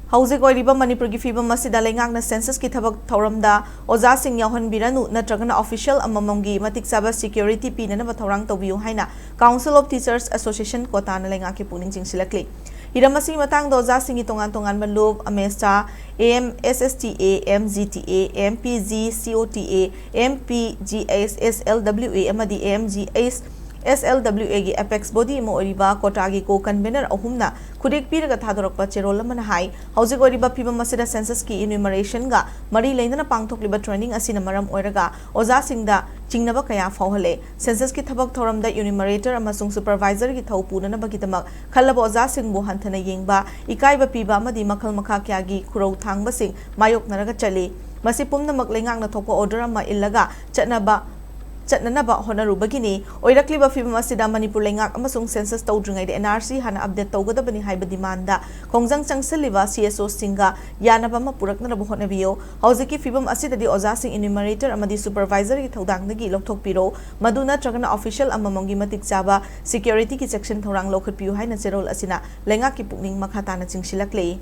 Hauzik oiriba Manipur ki fibam masida lengakna census ki thabak thauramda oja sing yauhanbiranu natragana official amamam gi Matik Chaba security pinana Thourang Toubiyu haina Council of Teachers Association kotana lengak ki puning jingsilakli hiramasi matang oja singi tongan malub amesta AMSSTA MGTA MPG COTA MPGS SLWA amadi AMGS SLWA gi apex body mo oriba kotagi ko convener ahumna khudek piraga thadorokpa cherol amana hai hauzik oriba phibam masida census ki enumeration ga mari leindana pangthokliba training asina maram oiraga oja singda chingnaba kaya fauhale census ki thabak thoramda enumerator amasung supervisor gi thau punana bagitamak khallaba oja singbu hanthana yengba ikaiba piba amadi makhal makha kya gi khurau thangba sing mayok naraga chali masi pumnamak lengakna thokpa order ama illaga Chatnanaba honarubagini, Oirakliba Fimasida Manipur Lengak Amasung census Touring NRC Hana update Togadabani Hyba demanda, Kongzang Changsaliva CSO Singa, Yanabama Purakna Honavio, Hausiki Fibam Asida the Ozasing enumerator Amadi supervisor Touring the Gilok Piro, Maduna Tragana official Amamongi Matik Chaba, security section Thourang local Piu Haina Zerol Asina, Lengaki Puning Makatana Chingshilakle.